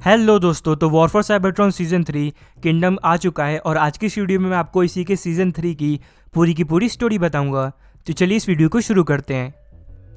Hello दोस्तों, तो war for Cybertron season 3 kingdom आ चुका है और आज की इस वीडियो में मैं आपको इसी के सीजन 3 की पूरी स्टोरी बताऊंगा। तो चलिए इस वीडियो को शुरू करते हैं।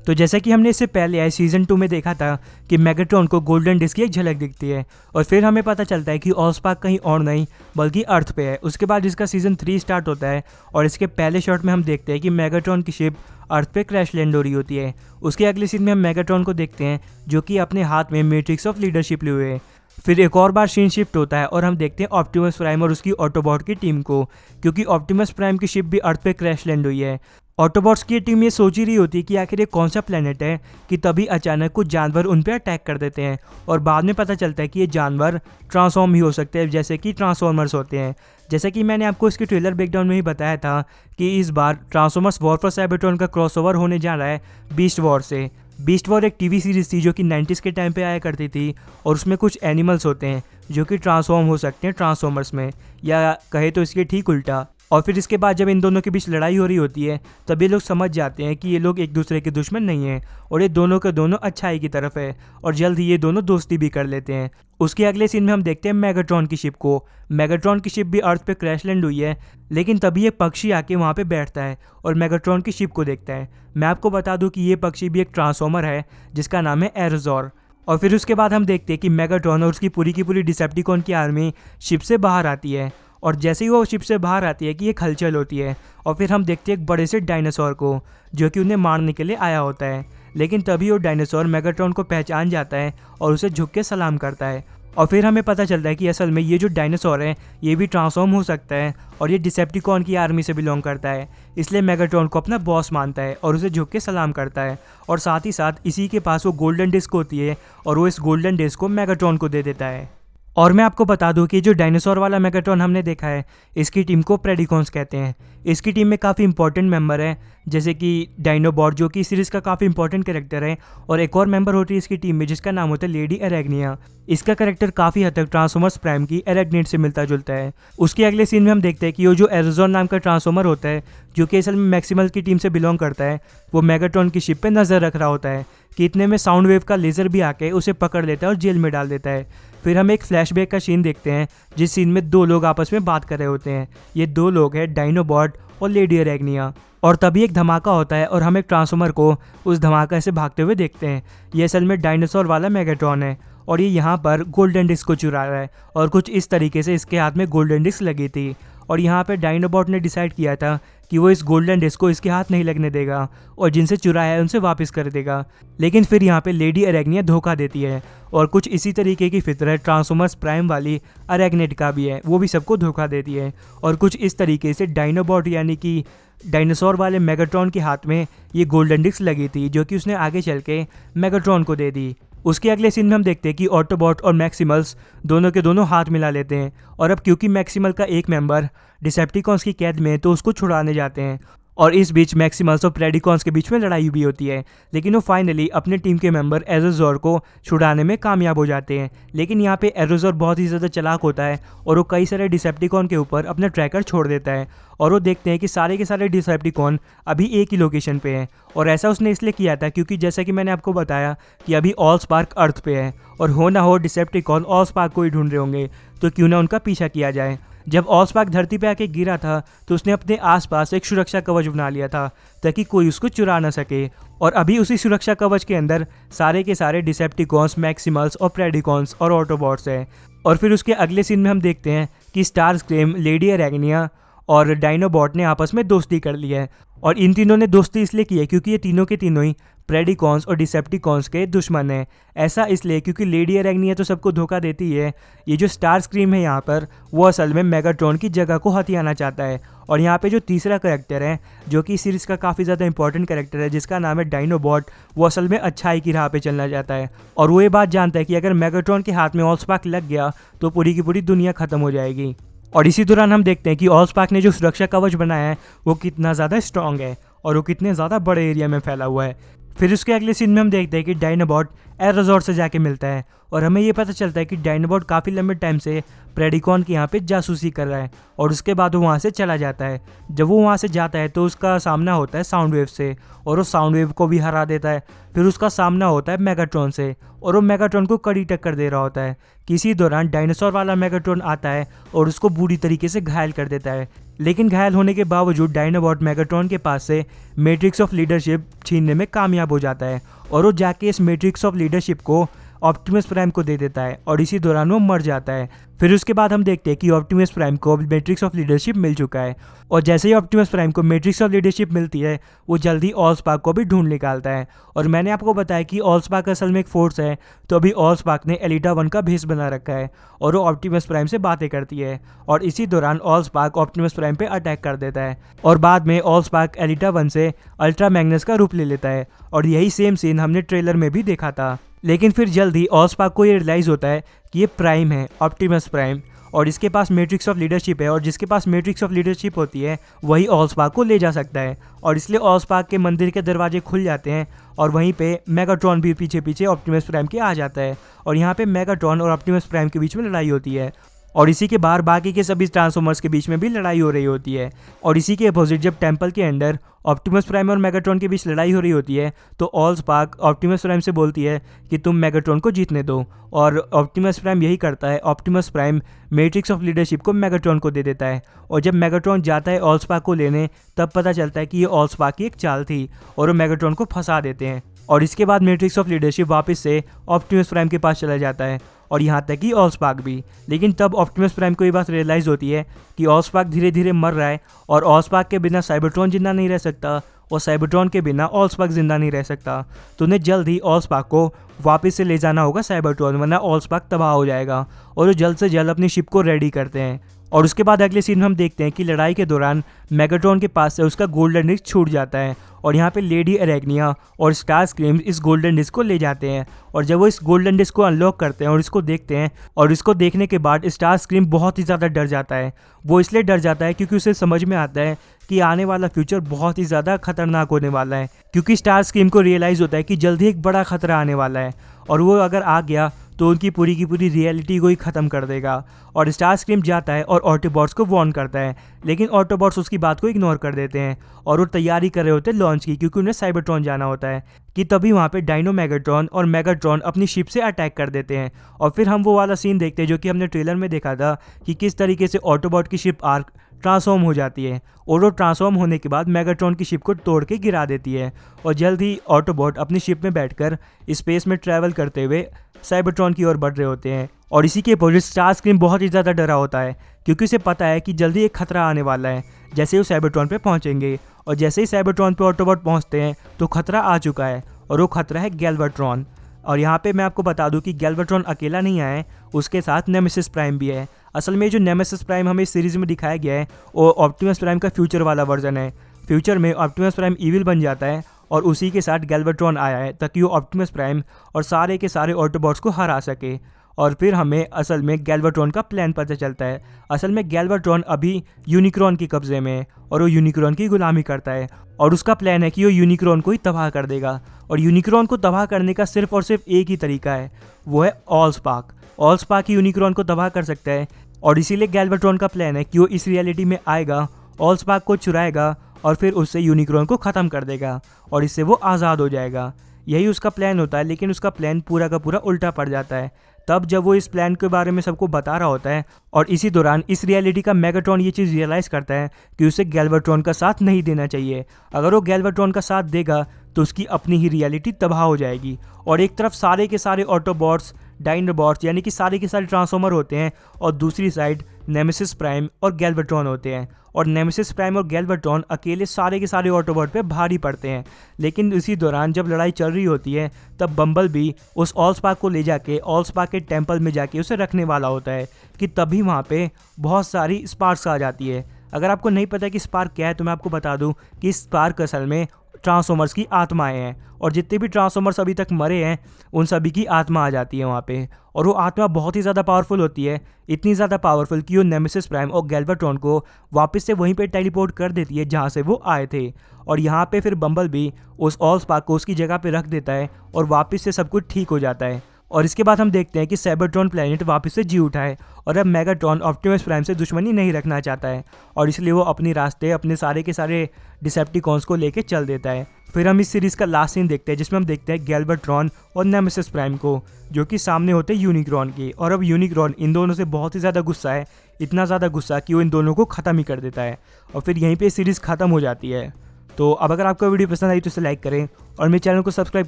तो जैसा कि हमने इससे पहले आए सीजन 2 में देखा था कि मेगाट्रॉन को गोल्डन डिस्क की एक झलक दिखती है और फिर हमें पता चलता है कि ऑलस्पार्क कहीं और नहीं बल्कि अर्थ पे है। उसके बाद इसका सीजन 3 स्टार्ट होता है और इसके पहले शॉट में हम देखते हैं कि मेगाट्रॉन की शिप अर्थ पे क्रैश लैंड हो रही होती है। उसके अगले सीन में हम मेगाट्रॉन को देखते हैं जो कि अपने हाथ में मैट्रिक्स ऑफ लीडरशिप लिए हुए है। फिर एक और बार सीन शिफ्ट होता है और हम देखते हैं ऑप्टिमस प्राइम और उसकी ऑटोबॉट की टीम को, क्योंकि ऑप्टिमस प्राइम की शिप भी अर्थ पे क्रैश लैंड हुई है। ऑटोबॉट्स की टीम ये सोच ही रही होती है कि आखिर ये कौन सा प्लेनेट है कि तभी अचानक कुछ जानवर उन पर अटैक कर देते हैं और बाद में पता चलता है कि ये जानवर ट्रांसफॉर्म ही हो सकते हैं, जैसे कि ट्रांसफॉर्मर्स होते हैं। जैसे कि मैंने आपको इसके ट्रेलर ब्रेकडाउन में ही बताया था कि इस बार ट्रांसफॉर्मर्स वॉर फॉर साइबरट्रॉन का क्रॉसओवर होने जा रहा है बीस्ट वॉर से। बीस्ट वॉर एक टीवी सीरीज थी जो कि 90s के टाइम पे आया करती थी और उसमें कुछ एनिमल्स होते हैं जो कि ट्रांसफॉर्म हो सकते हैं ट्रांसफॉर्मर्स में, या कहे तो इसके ठीक उल्टा। और फिर इसके बाद जब इन दोनों के बीच लड़ाई हो रही होती है तब ये लोग समझ जाते हैं कि ये लोग एक दूसरे के दुश्मन नहीं हैं और ये दोनों के दोनों अच्छाई की तरफ है और जल्द ही ये दोनों दोस्ती भी कर लेते हैं। उसके अगले सीन में हम देखते हैं मेगाट्रॉन की शिप को। मेगाट्रॉन की शिप भी अर्थ पे क्रैश लैंड हुई है, लेकिन तभी एक पक्षी आके वहाँ पे बैठता है और मेगाट्रॉन की शिप को देखता है। मैं आपको बता दूं कि ये पक्षी भी एक ट्रांसफॉर्मर है जिसका नाम है एरोजोर। और फिर उसके बाद हम देखते हैं कि मेगाट्रॉन और उसकी की पूरी डिसेप्टिकॉन की आर्मी शिप से बाहर आती है और जैसे ही वो शिप से बाहर आती है कि एक हलचल होती है और फिर हम देखते हैं एक बड़े से डायनासोर को जो कि उन्हें मारने के लिए आया होता है। लेकिन तभी वो डायनासोर मेगाट्रॉन को पहचान जाता है और उसे झुक के सलाम करता है और फिर हमें पता चलता है कि असल में ये जो डायनासोर है ये भी ट्रांसफॉर्म हो सकता है और ये डिसेप्टिकॉन की आर्मी से बिलोंग करता है, इसलिए मेगाट्रॉन को अपना बॉस मानता है और उसे झुक के सलाम करता है। और साथ ही साथ इसी के पास वो गोल्डन डिस्क होती है और वो इस गोल्डन डिस्क को मेगाट्रॉन को दे देता है। और मैं आपको बता दूं कि जो डायनासोर वाला मेगाट्रॉन हमने देखा है इसकी टीम को प्रेडिकॉन्स कहते हैं। इसकी टीम में काफ़ी इंपॉर्टेंट मेंबर है जैसे कि डायनोबॉट जो कि सीरीज़ का काफ़ी इंपॉर्टेंट कैरेक्टर है, और एक और मेंबर होती है इसकी टीम में जिसका नाम होता है लेडी एरेग्निया। इसका कैरेक्टर काफ़ी हद तक ट्रांसफॉर्मर्स प्राइम की एरेग्नेट से मिलता जुलता है। उसके अगले सीन में हम देखते हैं कि वो जो एरोजोर नाम का ट्रांसफॉर्मर होता है जो कि असल में मैक्सिमल की टीम से बिलोंग करता है, वो मेगाट्रॉन की शिप पर नज़र रख रहा होता है कि इतने में साउंड वेव का लेज़र भी आके उसे पकड़ लेता है और जेल में डाल देता है। फिर हम एक फ्लैशबैक का सीन देखते हैं जिस सीन में दो लोग आपस में बात कर रहे होते हैं। ये दो लोग हैं डायनोबॉट और लेडी एरेग्निया। और तभी एक धमाका होता है और हम एक ट्रांसफॉर्मर को उस धमाका से भागते हुए देखते हैं। ये असल में डायनासोर वाला मेगाट्रॉन है और ये यहाँ पर गोल्डन डिस्क को चुरा रहा है और कुछ इस तरीके से इसके हाथ में गोल्डन डिस्क लगी थी और यहाँ पे डायनोबॉट ने डिसाइड किया था कि वो इस गोल्डन डिस्क को इसके हाथ नहीं लगने देगा और जिनसे चुराया है उनसे वापस कर देगा। लेकिन फिर यहाँ पे लेडी एरेग्निया धोखा देती है और कुछ इसी तरीके की फितरत ट्रांसफॉर्मर्स प्राइम वाली एरेग्नेट का भी है, वो भी सबको धोखा देती है और कुछ इस तरीके से डायनोबॉट यानी कि डायनासोर वाले मेगाट्रॉन के हाथ में ये गोल्डन डिस्क लगी थी जो कि उसने आगे चल के मेगाट्रॉन को दे दी। उसके अगले सीन में हम देखते हैं कि ऑटोबॉट और मैक्सिमल्स दोनों के दोनों हाथ मिला लेते हैं और अब क्योंकि मैक्सिमल का एक मेंबर डिसेप्टिकॉन्स की कैद में है तो उसको छुड़ाने जाते हैं। और इस बीच मैक्सिमल्स और प्रेडिकॉन्स के बीच में लड़ाई भी होती है, लेकिन वो फाइनली अपने टीम के मेंबर एरोजोर को छुड़ाने में कामयाब हो जाते हैं। लेकिन यहाँ पे एरोजोर बहुत ही ज़्यादा चालाक होता है और वो कई सारे डिसेप्टिकॉन के ऊपर अपना ट्रैकर छोड़ देता है और वो देखते हैं कि सारे के सारे डिसेप्टिकॉन अभी एक ही लोकेशन पे हैं। और ऐसा उसने इसलिए किया था क्योंकि जैसा कि मैंने आपको बताया कि अभी ऑलस्पार्क अर्थ पे है और हो ना हो डिसेप्टिकॉन ऑलस्पार्क को ही ढूंढ रहे होंगे, तो क्यों ना उनका पीछा किया जाए। जब ऑलस्पार्क धरती पे आके गिरा था तो उसने अपने आसपास एक सुरक्षा कवच बना लिया था ताकि कोई उसको चुरा ना सके, और अभी उसी सुरक्षा कवच के अंदर सारे के सारे डिसेप्टिकॉन्स, मैक्सिमल्स और प्रेडिकॉन्स और ऑटोबॉट्स हैं। और फिर उसके अगले सीन में हम देखते हैं कि स्टारस्क्रीम, लेडी एरेग्निया और डायनोबॉट ने आपस में दोस्ती कर ली है और इन तीनों ने दोस्ती इसलिए की है क्योंकि ये तीनों के तीनों ही प्रेडिकॉन्स और डिसेप्टिकॉन्स के दुश्मन हैं। ऐसा इसलिए क्योंकि लेडी एरेग्निया तो सबको धोखा देती है, ये जो स्टारस्क्रीम है यहाँ पर वो असल में मेगाट्रॉन की जगह को हथियाना चाहता है। और यहाँ पे जो तीसरा कैरेक्टर है जो कि सीरीज़ का काफ़ी ज़्यादा इंपॉर्टेंट कैरेक्टर है जिसका नाम है डायनोबॉट, वो असल में अच्छाई की राह पे चलना चाहता है और वो ये बात जानता है कि अगर मेगाट्रॉन के हाथ में ऑलस्पार्क लग गया तो पूरी की पूरी दुनिया ख़त्म हो जाएगी। और इसी दौरान हम देखते हैं कि ऑलस्पार्क ने जो सुरक्षा कवच बनाया है वो कितना ज़्यादा स्ट्रॉन्ग है और वो कितने ज़्यादा बड़े एरिया में फैला हुआ है। फिर उसके अगले सीन में हम देखते हैं कि डायनोबॉट एरोजोर से जाके मिलता है और हमें ये पता चलता है कि डायनाबॉट काफ़ी लंबे टाइम से प्रेडिकॉन के यहाँ पे जासूसी कर रहा है और उसके बाद वो वहाँ से चला जाता है। जब वो वहाँ से जाता है तो उसका सामना होता है साउंड वेव से और वो साउंड वेव को भी हरा देता है। फिर उसका सामना होता है मेगाट्रॉन से और वो मेगाट्रॉन को कड़ी टक्कर दे रहा होता है। किसी दौरान डायनासोर वाला मेगाट्रॉन आता है और उसको बुरी तरीके से घायल कर देता है, लेकिन घायल होने के बावजूद डायनाबॉट मेगाट्रॉन के पास से मैट्रिक्स ऑफ लीडरशिप छीनने में कामयाब हो जाता है और वो जाके इस मैट्रिक्स ऑफ लीडरशिप को ऑप्टिमस प्राइम को दे देता है और इसी दौरान वो मर जाता है। फिर उसके बाद हम देखते हैं कि ऑप्टिमस प्राइम को मैट्रिक्स ऑफ लीडरशिप मिल चुका है और जैसे ही ऑप्टिमस प्राइम को मैट्रिक्स ऑफ लीडरशिप मिलती है वो जल्दी ऑलस्पार्क को भी ढूंढ निकालता है। और मैंने आपको बताया कि ऑलस्पार्क असल में एक फोर्स है, तो अभी ऑलस्पार्क ने एलिटा 1 का भेस बना रखा है और वो ऑप्टिमस प्राइम से बातें करती है और इसी दौरान ऑलस्पार्क ऑप्टिमस प्राइम पे अटैक कर देता है और बाद में ऑलस्पार्क एलिटा 1 से अल्ट्रा मैग्नस का रूप ले लेता है और यही सेम सीन हमने ट्रेलर में भी देखा था। लेकिन फिर जल्दी ऑलस्पार्क को ये रियलाइज़ होता है कि ये प्राइम है, ऑप्टिमस प्राइम, और इसके पास मैट्रिक्स ऑफ लीडरशिप है और जिसके पास मैट्रिक्स ऑफ लीडरशिप होती है वही ऑलस्पार्क को ले जा सकता है और इसलिए ऑलस्पार्क के मंदिर के दरवाजे खुल जाते हैं और वहीं पे मेगाट्रॉन भी पीछे पीछे ऑप्टिमस प्राइम के आ जाता है और यहाँ पे मेगाट्रॉन और ऑप्टिमस प्राइम के बीच में लड़ाई होती है और इसी के बाहर बाकी के सभी ट्रांसफॉर्मर्स के बीच में भी लड़ाई हो रही होती है। और इसी के अपोजिट जब टेम्पल के अंदर ऑप्टिमस प्राइम और मेगाट्रॉन के बीच लड़ाई हो रही होती है तो ऑलस्पार्क ऑप्टिमस प्राइम से बोलती है कि तुम मेगाट्रॉन को जीतने दो और ऑप्टिमस प्राइम यही करता है। Optimus prime matrix of leadership को मेगाट्रॉन को दे देता है और जब मेगाट्रॉन जाता है ऑलस्पार्क को लेने तब पता चलता है कि ये ऑलस्पार्क की एक चाल थी और वो मेगाट्रॉन को फंसा देते हैं और इसके बाद मैट्रिक्स ऑफ लीडरशिप वापस से ऑप्टिमस प्राइम के पास चला जाता है और यहाँ तक कि ऑलस्पार्क भी। लेकिन तब ऑप्टिमस प्राइम को ये बात रियलाइज़ होती है कि ऑलस्पार्क धीरे धीरे मर रहा है और ऑलस्पार्क के बिना साइबरट्रॉन जिंदा नहीं रह सकता और साइबरट्रॉन के बिना ऑलस्पार्क जिंदा नहीं रह सकता। तो उन्हें जल्द ही ऑलस्पार्क को वापस से ले जाना होगा साइबरट्रॉन, वरना ऑलस्पार्क तबाह हो जाएगा और वो जल्द से जल्द अपनी शिप को रेडी करते हैं। और उसके बाद अगले सीन में हम देखते हैं कि लड़ाई के दौरान मेगाट्रॉन के पास से उसका गोल्डन डिस्क छूट जाता है और यहाँ पे लेडी अरेग्निया और स्टार स्क्रीम इस गोल्डन डिस्क को ले जाते हैं और जब वो इस गोल्डन डिस्क को अनलॉक करते हैं और इसको देखते हैं और इसको देखने के बाद स्टार स्क्रीम बहुत ही ज़्यादा डर जाता है। वो इसलिए डर जाता है क्योंकि उसे समझ में आता है कि आने वाला फ्यूचर बहुत ही ज़्यादा खतरनाक होने वाला है, क्योंकि स्टार स्क्रीम को रियलाइज़ होता है कि जल्दी एक बड़ा खतरा आने वाला है और वो अगर आ गया तो उनकी पूरी की पूरी रियलिटी को ही ख़त्म कर देगा। और स्टार स्क्रीम जाता है और ऑटोबॉट्स को वार्न करता है, लेकिन ऑटोबॉट्स उसकी बात को इग्नोर कर देते हैं और वो तैयारी कर रहे होते हैं लॉन्च की, क्योंकि उन्हें साइबरट्रॉन जाना होता है। कि तभी वहाँ पे डायनो मेगाट्रॉन और मेगाट्रॉन अपनी शिप से अटैक कर देते हैं और फिर हम वो वाला सीन देखते हैं जो कि हमने ट्रेलर में देखा था कि किस तरीके से ऑटोबॉट की शिप आर्क ट्रांसफॉर्म हो जाती है और वो ट्रांसफॉर्म होने के बाद मेगाट्रॉन की शिप को तोड़ के गिरा देती है और जल्द ही ऑटोबॉट अपनी शिप में बैठकर स्पेस में ट्रैवल करते हुए साइबरट्रॉन की ओर बढ़ रहे होते हैं। और इसी के अपोजिट स्टार स्क्रीम बहुत ही ज़्यादा डरा होता है क्योंकि उसे पता है कि जल्दी एक खतरा आने वाला है जैसे वो साइबरट्रॉन पे पहुंचेंगे। और जैसे ही साइबरट्रॉन पे ऑटोबॉट पहुंचते हैं तो खतरा आ चुका है और वो खतरा है गैल्वाट्रॉन। और यहाँ पे मैं आपको बता दूं कि गैल्वाट्रॉन अकेला नहीं आया है, उसके साथ नेमेसिस प्राइम भी है। असल में जो नेमेसिस प्राइम हमें इस सीरीज़ में दिखाया गया है वो ऑप्टिमस प्राइम का फ्यूचर वाला वर्जन है। फ्यूचर में ऑप्टिमस प्राइम इविल बन जाता है और उसी के साथ गैल्वाट्रॉन आया है ताकि वो ऑप्टिमस प्राइम और सारे के सारे ऑटोबॉट्स को हरा सके। और फिर हमें असल में गैल्वाट्रॉन का प्लान पता चलता है। असल में गैल्वाट्रॉन अभी यूनिक्रॉन के कब्जे में है और वो यूनिक्रॉन की गुलामी करता है और उसका प्लान है कि वो यूनिक्रॉन को ही तबाह कर देगा। और यूनिक्रॉन को तबाह करने का सिर्फ और सिर्फ एक ही तरीका है, वो है ऑलस्पार्क। ऑलस्पार्क ही यूनिक्रॉन को तबाह कर सकता है और इसीलिए गैल्वाट्रॉन का प्लान है कि वो इस रियलिटी में आएगा, ऑलस्पार्क को चुराएगा और फिर उससे यूनिक्रॉन को ख़त्म कर देगा और इससे वो आज़ाद हो जाएगा। यही उसका प्लान होता है, लेकिन उसका प्लान पूरा का पूरा उल्टा पड़ जाता है तब जब वो इस प्लान के बारे में सबको बता रहा होता है। और इसी दौरान इस रियलिटी का मेगाट्रॉन ये चीज़ रियलाइज़ करता है कि उसे गैल्वाट्रॉन का साथ नहीं देना चाहिए। अगर वो गैल्वाट्रॉन का साथ देगा तो उसकी अपनी ही रियलिटी तबाह हो जाएगी। और एक तरफ सारे के सारे ऑटोबॉट्स, डायनाबॉट्स यानी कि सारे के सारे ट्रांसफॉर्मर होते हैं और दूसरी साइड नेमेसिस प्राइम और गैल्वाट्रॉन होते हैं। और नेमेसिस प्राइम और गैल्वाट्रॉन अकेले सारे के सारे ऑटोबॉट पे भारी पड़ते हैं। लेकिन इसी दौरान जब लड़ाई चल रही होती है तब बम्बल भी उस ऑलस्पार्क को ले जाके ऑलस्पार्क के टेम्पल में जाके उसे रखने वाला होता है कि तभी वहाँ पे बहुत सारी स्पार्क्स आ जाती है। अगर आपको नहीं पता कि स्पार्क क्या है तो मैं आपको बता दूं कि स्पार्क असल में ट्रांसफॉर्मर्स की आत्माएं हैं, और जितने भी ट्रांसफॉर्मर्स अभी तक मरे हैं उन सभी की आत्मा आ जाती है वहाँ पे, और वो आत्मा बहुत ही ज़्यादा पावरफुल होती है, इतनी ज़्यादा पावरफुल कि वो नेमेसिस प्राइम और गैल्वाट्रॉन को वापस से वहीं पे टेलीपोर्ट कर देती है जहाँ से वो आए थे। और यहाँ पे फिर बम्बल भी उस ऑल स्पार्क को उसकी जगह पे रख देता है और वापस से सब कुछ ठीक हो जाता है। और इसके बाद हम देखते हैं कि साइबरट्रॉन प्लेनेट वापस से जी उठा है और अब मेगाट्रॉन ऑप्टिमस प्राइम से दुश्मनी नहीं रखना चाहता है, और इसलिए वो अपने रास्ते अपने सारे के सारे डिसेप्टिकॉन्स को लेके चल देता है। फिर हम इस सीरीज़ का लास्ट सीन देखते हैं जिसमें हम देखते हैं गैल्वाट्रॉन और नेमेसिस प्राइम को जो कि सामने होते हैं यूनिक्रॉन की, और अब यूनिक्रॉन इन दोनों से बहुत ही ज़्यादा गुस्सा है, इतना ज़्यादा गुस्सा कि वो इन दोनों को ख़त्म ही कर देता है, और फिर यहीं पर सीरीज़ ख़त्म हो जाती है। तो अब अगर आपको वीडियो पसंद आई तो इसे लाइक करें और मेरे चैनल को सब्सक्राइब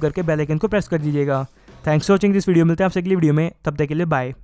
करके बेल आइकन को प्रेस कर दीजिएगा। Thanks for watching this video. मिलते हैं आपसे अगली वीडियो में, तब तक के लिए बाय।